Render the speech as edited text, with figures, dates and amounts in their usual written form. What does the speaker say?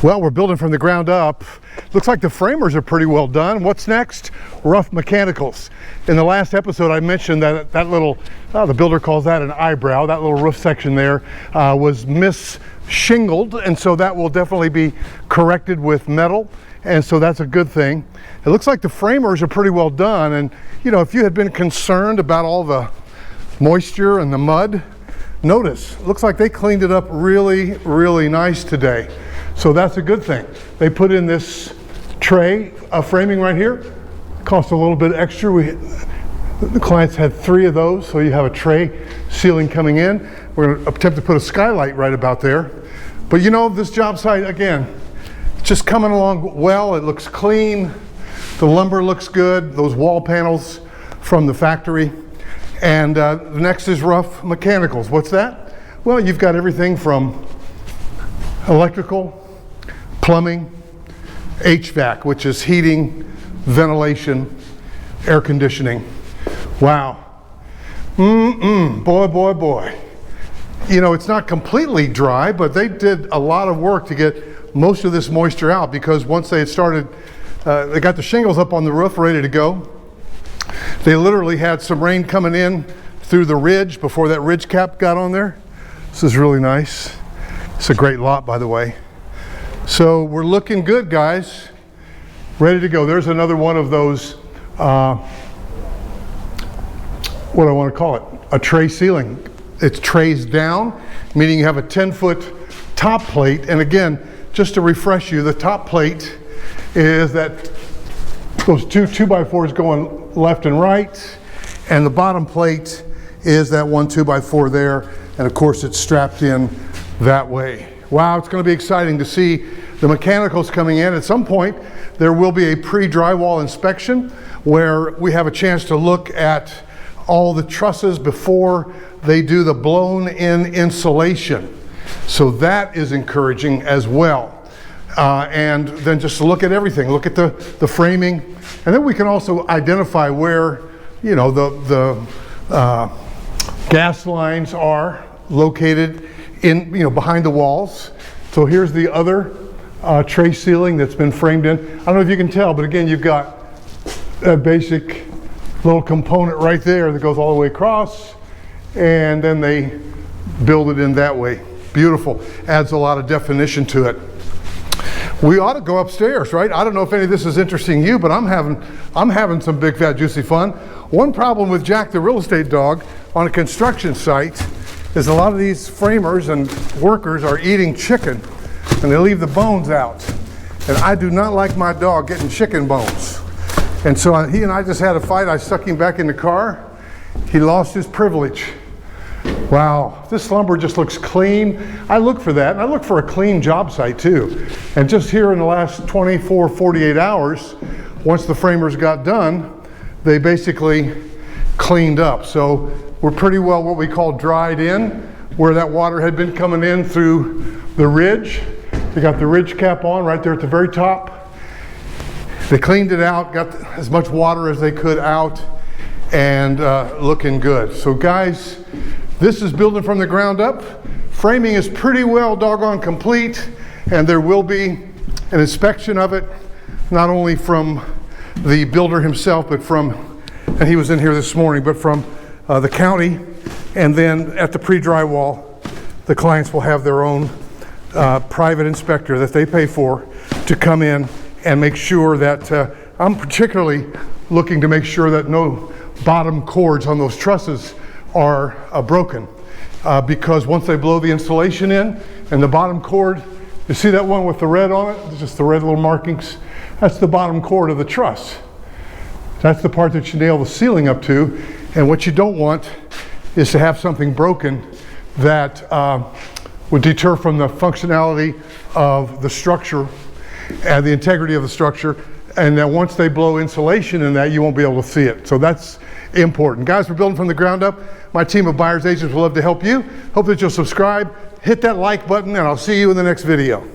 Well, we're building from the ground up. Looks like the framers are pretty well done. What's next? Rough mechanicals. In the last episode, I mentioned that little, the builder calls that an eyebrow, that little roof section there was mis-shingled, and so that will definitely be corrected with metal, and so that's a good thing. It looks like the framers are pretty well done, and you know, if you had been concerned about all the moisture and the mud, notice, it looks like they cleaned it up really, really nice today. So that's a good thing. They put in this tray framing right here. Cost a little bit extra. The clients had 3 of those, so you have a tray ceiling coming in. We're going to attempt to put a skylight right about there. But you know, this job site, again, just coming along well. It looks clean. The lumber looks good. Those wall panels from the factory. And the next is rough mechanicals. What's that? Well, you've got everything from electrical, plumbing, HVAC, which is heating, ventilation, air conditioning. Wow. Boy, boy, boy. You know, it's not completely dry, but they did a lot of work to get most of this moisture out, because once they had started, they got the shingles up on the roof ready to go. They literally had some rain coming in through the ridge before that ridge cap got on there. This is really nice. It's a great lot, by the way. So we're looking good, guys. Ready to go. There's another one of those, what do I want to call it? A tray ceiling. It's trays down, meaning you have a 10-foot top plate. And again, just to refresh you, the top plate is that those two 2x4s going left and right, and the bottom plate is that one 2x4 there, and of course it's strapped in that way. Wow, it's going to be exciting to see the mechanicals coming in. At some point, there will be a pre-drywall inspection where we have a chance to look at all the trusses before they do the blown-in insulation. So that is encouraging as well. And then just look at everything. Look at the framing, and then we can also identify where, you know, the gas lines are located in, you know, behind the walls. So here's the other tray ceiling that's been framed in. I don't know if you can tell, but again, you've got a basic little component right there that goes all the way across, and then they build it in that way. Beautiful. Adds a lot of definition to it. We ought to go upstairs, right? I don't know if any of this is interesting you, but I'm having some big fat juicy fun. One problem with Jack the real estate dog on a construction site is a lot of these framers and workers are eating chicken, and they leave the bones out. And I do not like my dog getting chicken bones. And so he and I just had a fight. I stuck him back in the car. He lost his privilege. Wow, this lumber just looks clean. I look for that, and I look for a clean job site too. And just here in the last 24, 48 hours, once the framers got done, they basically cleaned up. So we're pretty well what we call dried in, where that water had been coming in through the ridge. They got the ridge cap on right there at the very top. They cleaned it out, got as much water as they could out, and looking good. So guys, this is building from the ground up. Framing is pretty well doggone complete, and there will be an inspection of it, not only from the builder himself, but from, and he was in here this morning, but from the county, and then at the pre-drywall, the clients will have their own private inspector that they pay for to come in and make sure that, I'm particularly looking to make sure that no bottom cords on those trusses are broken, because once they blow the insulation in and the bottom cord, you see that one with the red on it, just the red little markings, that's the bottom cord of the truss. That's the part that you nail the ceiling up to, and what you don't want is to have something broken that would deter from the functionality of the structure and the integrity of the structure, and that once they blow insulation in that, you won't be able to see it. So that's important. Guys, we're building from the ground up. My team of buyers agents would love to help you. Hope that you'll subscribe, hit that like button, and I'll see you in the next video.